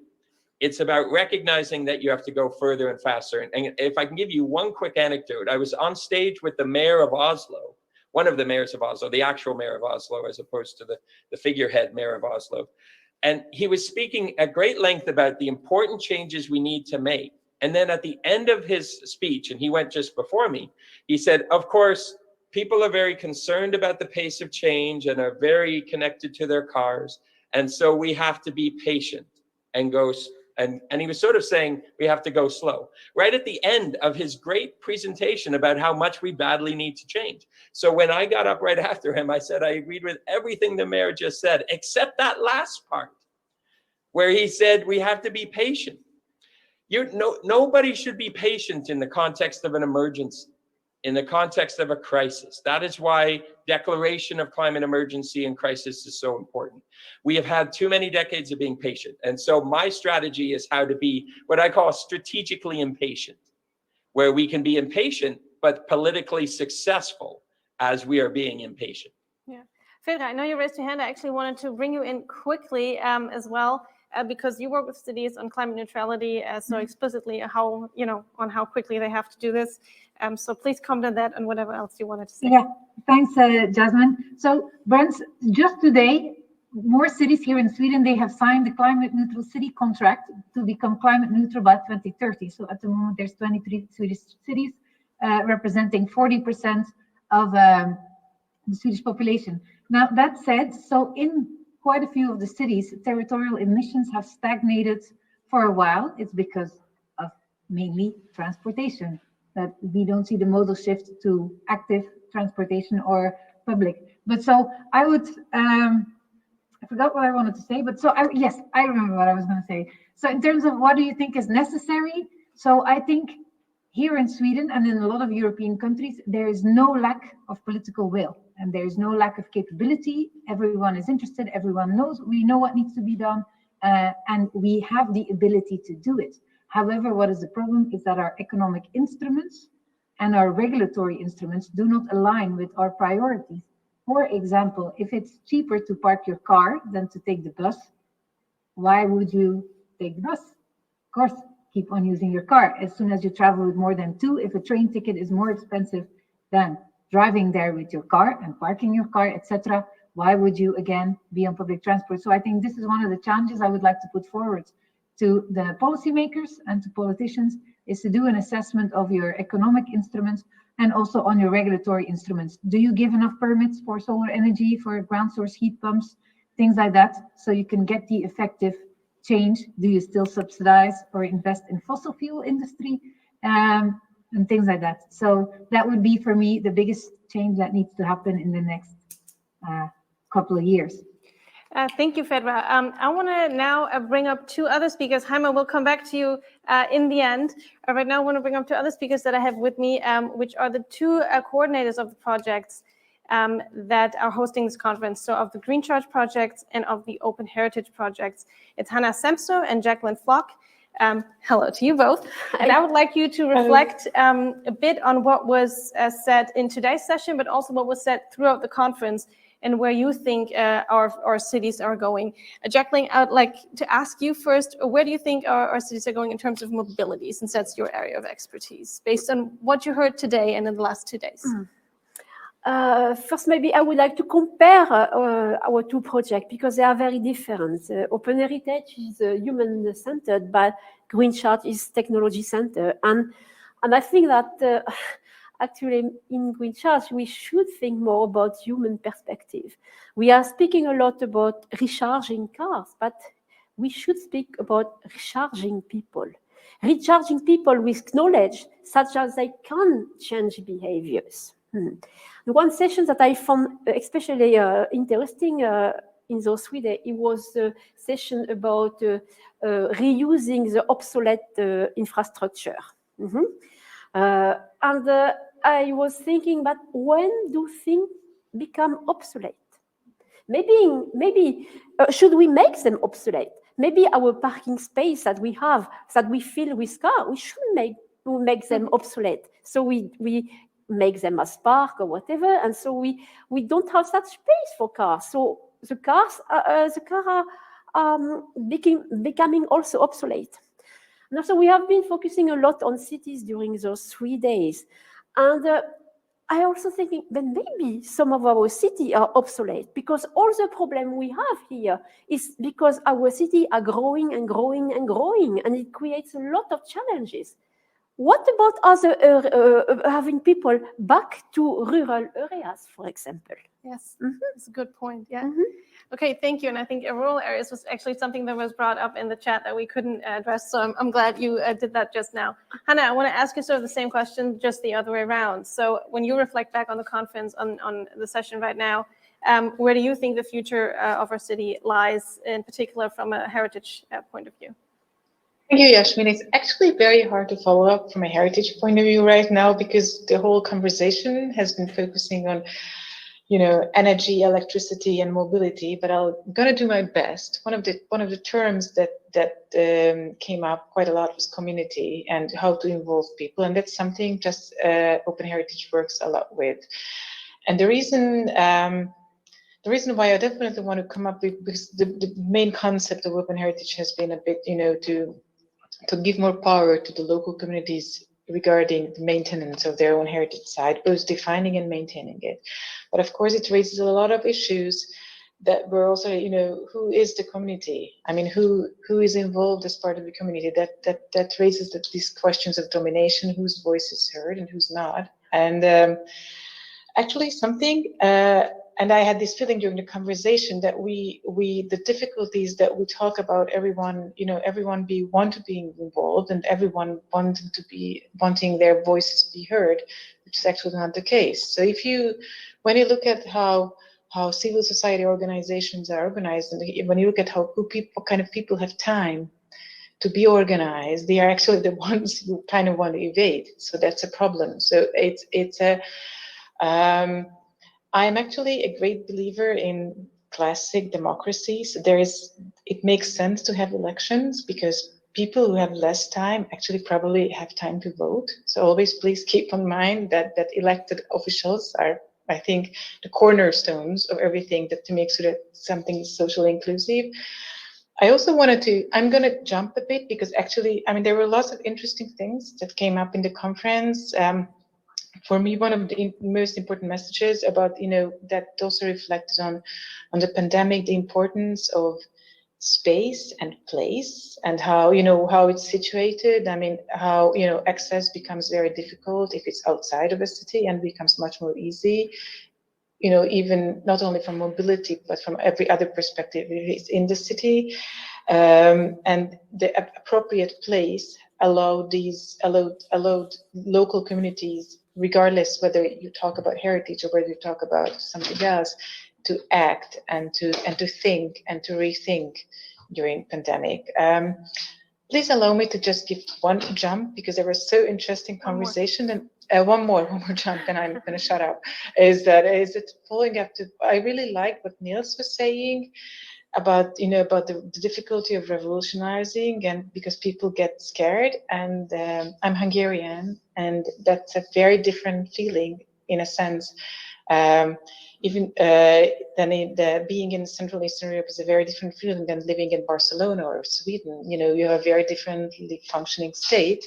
It's about recognizing that you have to go further and faster. And if I can give you one quick anecdote, I was on stage with the mayor of Oslo, one of the mayors of Oslo, the actual mayor of Oslo, as opposed to the figurehead mayor of Oslo. And he was speaking at great length about the important changes we need to make. And then at the end of his speech, and he went just before me, he said, of course, people are very concerned about the pace of change and are very connected to their cars. And so we have to be patient and go. And he was sort of saying we have to go slow, right at the end of his great presentation about how much we badly need to change. So when I got up right after him, I said I agreed with everything the mayor just said, except that last part, where he said we have to be patient. Nobody should be patient in the context of an emergency, in the context of a crisis. That is why declaration of climate emergency and crisis is so important. We have had too many decades of being patient. And so my strategy is how to be what I call strategically impatient, where we can be impatient, but politically successful as we are being impatient. Yeah. Fedra, I know you raised your hand. I actually wanted to bring you in quickly as well. Because you work with cities on climate neutrality, so explicitly how, on how quickly they have to do this. So please comment on that and whatever else you wanted to say. Yeah, thanks, Jasmine. So Brent, just today, more cities here in Sweden, they have signed the climate neutral city contract to become climate neutral by 2030. So at the moment, there's 23 Swedish cities representing 40% of the Swedish population. Now, that said, so in quite a few of the cities, territorial emissions have stagnated for a while. It's because of mainly transportation, that we don't see the modal shift to active transportation or public. But so I would, I forgot what I wanted to say, but so yes, I remember what I was going to say. So in terms of what do you think is necessary? So I think here in Sweden and in a lot of European countries, there is no lack of political will and there is no lack of capability. Everyone is interested, everyone knows, we know what needs to be done, and we have the ability to do it. However, what is the problem is that our economic instruments and our regulatory instruments do not align with our priorities. For example, if it's cheaper to park your car than to take the bus, why would you take the bus? Of course, keep on using your car. As soon as you travel with more than two, if a train ticket is more expensive than driving there with your car and parking your car, etc., why would you again be on public transport? So I think this is one of the challenges I would like to put forward to the policymakers and to politicians, is to do an assessment of your economic instruments and also on your regulatory instruments. Do you give enough permits for solar energy, for ground source heat pumps, things like that, so you can get the effective change? Do you still subsidize or invest in fossil fuel industry and things like that? So that would be for me the biggest change that needs to happen in the next couple of years. Thank you, Fedra. I want to now bring up two other speakers. Jaime, we'll come back to you in the end. Right now, I want to bring up two other speakers that I have with me, which are the two coordinators of the projects that are hosting this conference. So of the Green Charge projects and of the OpenHeritage projects. It's Hanna Szemzö and Jacqueline Flock. Hello to you both. And I would like you to reflect a bit on what was said in today's session, but also what was said throughout the conference and where you think our cities are going. Jacqueline, I would like to ask you first, where do you think our cities are going in terms of mobility, since that's your area of expertise, based on what you heard today and in the last 2 days? First, maybe I would like to compare our two projects because they are very different. OpenHeritage is human-centered, but Green Charge is technology-centered. And I think that actually in Green Charge, we should think more about human perspective. We are speaking a lot about recharging cars, but we should speak about recharging people. Recharging people with knowledge, such as they can change behaviors. The one session that I found especially interesting in those 3 days, it was a session about reusing the obsolete infrastructure. And I was thinking, but when do things become obsolete? Maybe should we make them obsolete? Maybe our parking space that we have, that we fill with cars, we shouldn't make them obsolete. So we make them as park or whatever, and so we don't have such space for cars. So the cars becoming also obsolete. And also, we have been focusing a lot on cities during those 3 days. And I also think that maybe some of our cities are obsolete because all the problem we have here is because our cities are growing and growing and growing, and it creates a lot of challenges. What about having people back to rural areas, for example? Yes, that's a good point. Yeah. Okay, thank you. And I think rural areas was actually something that was brought up in the chat that we couldn't address. So I'm glad you did that just now. Hanna, I want to ask you sort of the same question, just the other way around. So when you reflect back on the conference, on the session right now, where do you think the future of our city lies, in particular from a heritage point of view? Thank you, Yasmin. It's actually very hard to follow up from a heritage point of view right now because the whole conversation has been focusing on, energy, electricity, and mobility. But I'm gonna do my best. One of the terms that came up quite a lot was community and how to involve people, and that's something just OpenHeritage works a lot with. And the reason why I definitely want to come up with, because the main concept of OpenHeritage has been a bit, to give more power to the local communities regarding the maintenance of their own heritage site, both defining and maintaining it. But of course, it raises a lot of issues that were also, who is the community? I mean, who is involved as part of the community? That raises these questions of domination, whose voice is heard and who's not. And actually something, and I had this feeling during the conversation that the difficulties that we talk about, everyone want to be involved and everyone wanting their voices be heard, which is actually not the case. So when you look at how civil society organizations are organized, and when you look at what kind of people have time to be organized, they are actually the ones who kind of want to evade. So that's a problem. So I'm actually a great believer in classic democracies. It makes sense to have elections because people who have less time actually probably have time to vote. So always please keep in mind that elected officials are, I think, the cornerstones of everything to make sure that something is socially inclusive. I also I'm going to jump a bit because actually, there were lots of interesting things that came up in the conference. For me, one of the most important messages about, that also reflected on the pandemic, the importance of space and place and how, how it's situated. How, access becomes very difficult if it's outside of a city and becomes much more easy, even not only from mobility, but from every other perspective if it's in the city. And the appropriate place allowed local communities, regardless whether you talk about heritage or whether you talk about something else, to act and to think and to rethink during pandemic. Please allow me to just give one jump because there was so interesting conversation. And one more jump, and I'm going to shut up. Is it following up to? I really like what Nils was saying about the difficulty of revolutionizing, and because people get scared. And I'm Hungarian, and that's a very different feeling in a sense. Even being in Central Eastern Europe is a very different feeling than living in Barcelona or Sweden. You have a very differently functioning state.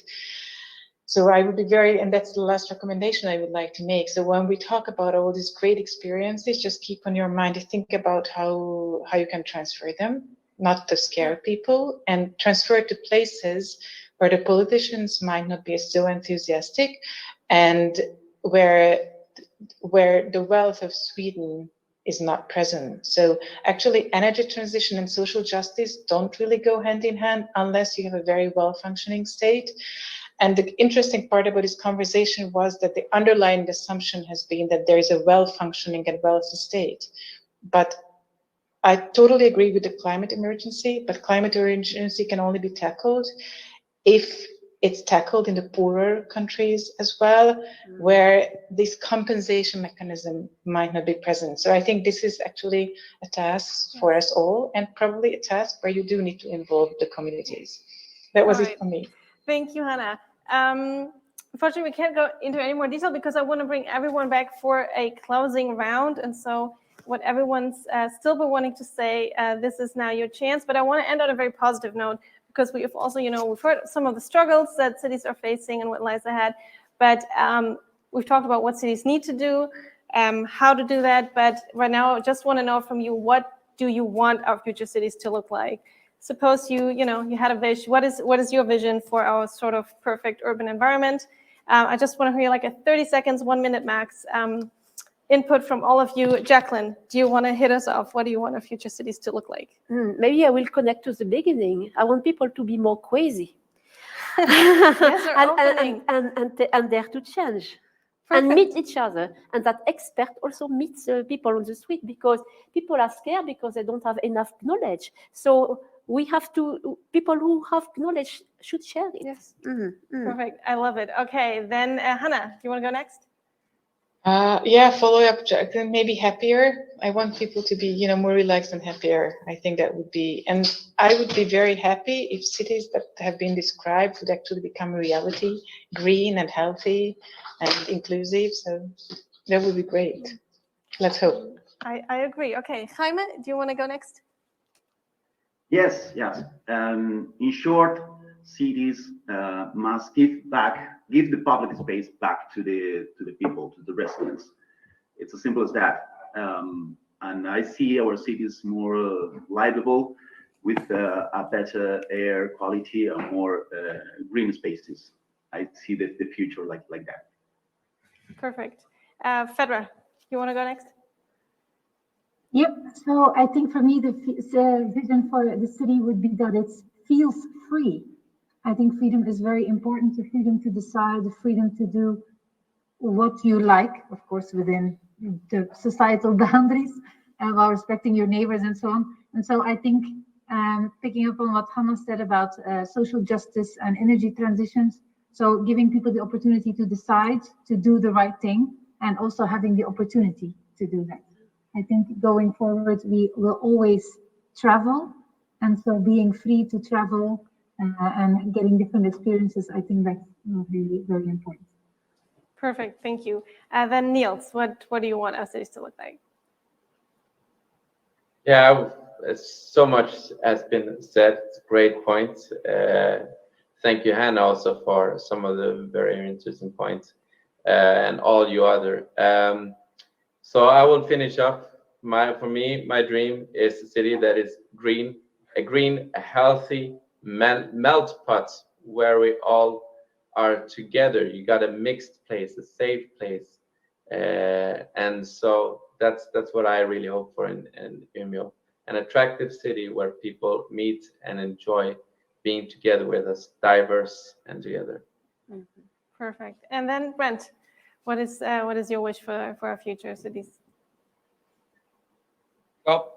So I would be and that's the last recommendation I would like to make. So when we talk about all these great experiences, just keep on your mind to think about how you can transfer them, not to scare people, and transfer it to places where the politicians might not be so enthusiastic, and where the wealth of Sweden is not present. So actually energy transition and social justice don't really go hand in hand unless you have a very well-functioning state. And the interesting part about this conversation was that the underlying assumption has been that there is a well-functioning and wealthy state. But I totally agree with the climate emergency, but climate emergency can only be tackled if it's tackled in the poorer countries as well, where this compensation mechanism might not be present. So I think this is actually a task for us all, and probably a task where you do need to involve the communities. That was it for me. Thank you, Hanna. Unfortunately, we can't go into any more detail because I want to bring everyone back for a closing round. And so what everyone's still been wanting to say. This is now your chance, but I want to end on a very positive note, because we've also, we've heard some of the struggles that cities are facing and what lies ahead, but we've talked about what cities need to do, how to do that, but right now I just want to know from you, what do you want our future cities to look like? Suppose you had a vision. What is your vision for our sort of perfect urban environment? I just want to hear like a 30 seconds, 1 minute max input from all of you. Jacqueline, do you want to hit us off? What do you want our future cities to look like? Maybe I will connect to the beginning. I want people to be more crazy. Yes, and dare to change. Perfect. And meet each other. And that expert also meets people on the street, because people are scared because they don't have enough knowledge. So we have to, people who have knowledge should share it. Yes. Perfect. I love it. Okay, then Hanna, you want to go next? Yeah, follow up, Jacqueline, maybe happier. I want people to be, more relaxed and happier. I think that would be, and I would be very happy if cities that have been described would actually become reality, green and healthy and inclusive. So that would be great. Let's hope. I agree. Okay, Jaime, do you want to go next? Yes. In short, cities must give the public space back to the people, to the residents. It's as simple as that. And I see our cities more livable, with a better air quality and more green spaces. I see the future like that. Perfect. Fedra, you want to go next? Yep. So I think for me, the vision for the city would be that it feels free. I think freedom is very important, the freedom to decide, the freedom to do what you like, of course, within the societal boundaries, while respecting your neighbors and so on. And so I think picking up on what Hanna said about social justice and energy transitions, so giving people the opportunity to decide to do the right thing, and also having the opportunity to do that. I think going forward, we will always travel. And so being free to travel and getting different experiences, I think that's really very important. Perfect, thank you. Then Nils, what do you want our cities to look like? Yeah, so much has been said. Great points. Thank you, Hanna, also for some of the very interesting points, and all you other. So I will finish up. For me, my dream is a city that is green, a healthy melt pot where we all are together. You got a mixed place, a safe place, and so that's what I really hope for in Umea. An attractive city where people meet and enjoy being together with us, diverse and together. Perfect. And then Brent, what is your wish for our future cities? Well,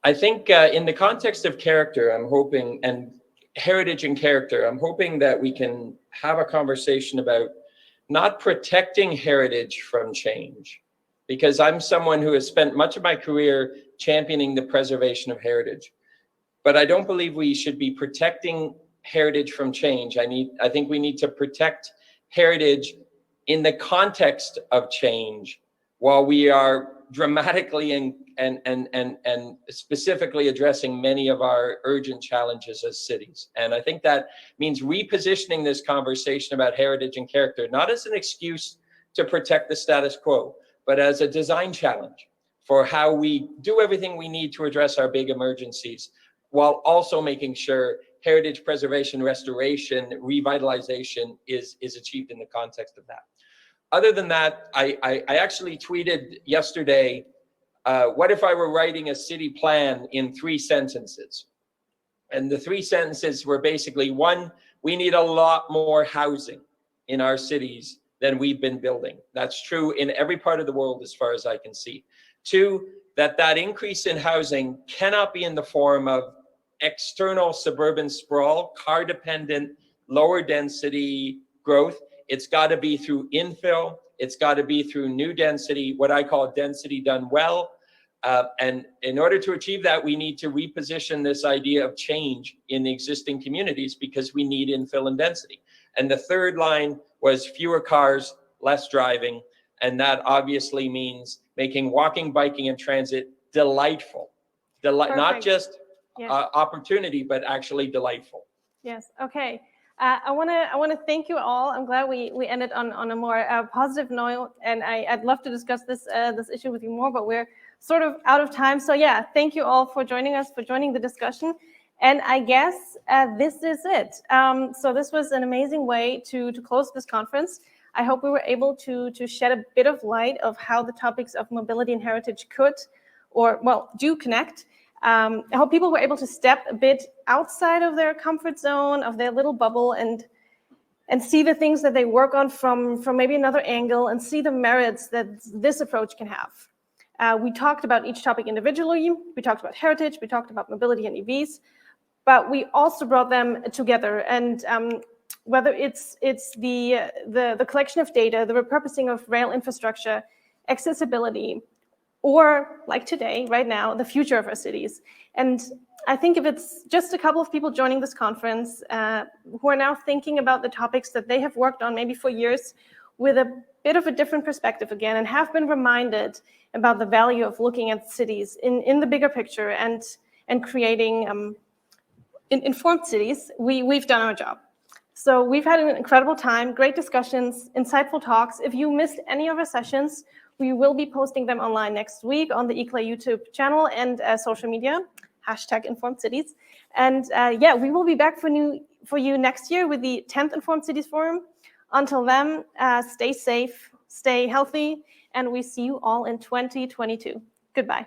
I think in the context of character, I'm hoping, and heritage and character, I'm hoping that we can have a conversation about not protecting heritage from change, because I'm someone who has spent much of my career championing the preservation of heritage. But I don't believe we should be protecting heritage from change. I think we need to protect heritage in the context of change, while we are dramatically and specifically addressing many of our urgent challenges as cities. And I think that means repositioning this conversation about heritage and character, not as an excuse to protect the status quo, but as a design challenge for how we do everything we need to address our big emergencies, while also making sure heritage preservation, restoration, revitalization is achieved in the context of that. Other than that, I actually tweeted yesterday, what if I were writing a city plan in 3 sentences? And the 3 sentences were basically: 1, we need a lot more housing in our cities than we've been building. That's true in every part of the world as far as I can see. 2, that increase in housing cannot be in the form of external suburban sprawl, car dependent, lower density growth. It's got to be through infill. It's got to be through new density, what I call density done well. And in order to achieve that, we need to reposition this idea of change in the existing communities, because we need infill and density. And the third line was fewer cars, less driving. And that obviously means making walking, biking, and transit delightful. Not just opportunity, but actually delightful. Yes. Okay. I want to thank you all. I'm glad we ended on a more positive note, and I'd love to discuss this issue with you more, but we're sort of out of time. So yeah, thank you all for joining us, for joining the discussion. And I guess this is it. So this was an amazing way to close this conference. I hope we were able to shed a bit of light of how the topics of mobility and heritage could, or well, do connect. I hope people were able to step a bit outside of their comfort zone, of their little bubble, and see the things that they work on from maybe another angle, and see the merits that this approach can have. We talked about each topic individually. We talked about heritage. We talked about mobility and EVs, but we also brought them together. And whether it's the collection of data, the repurposing of rail infrastructure, accessibility, or like today, right now, the future of our cities. And I think if it's just a couple of people joining this conference who are now thinking about the topics that they have worked on maybe for years with a bit of a different perspective again, and have been reminded about the value of looking at cities in the bigger picture and creating informed cities, we've done our job. So we've had an incredible time, great discussions, insightful talks. If you missed any of our sessions, we will be posting them online next week on the ICLA YouTube channel and social media, #InformedCities. And yeah, we will be back for you next year with the 10th Informed Cities Forum. Until then, stay safe, stay healthy, and we see you all in 2022. Goodbye.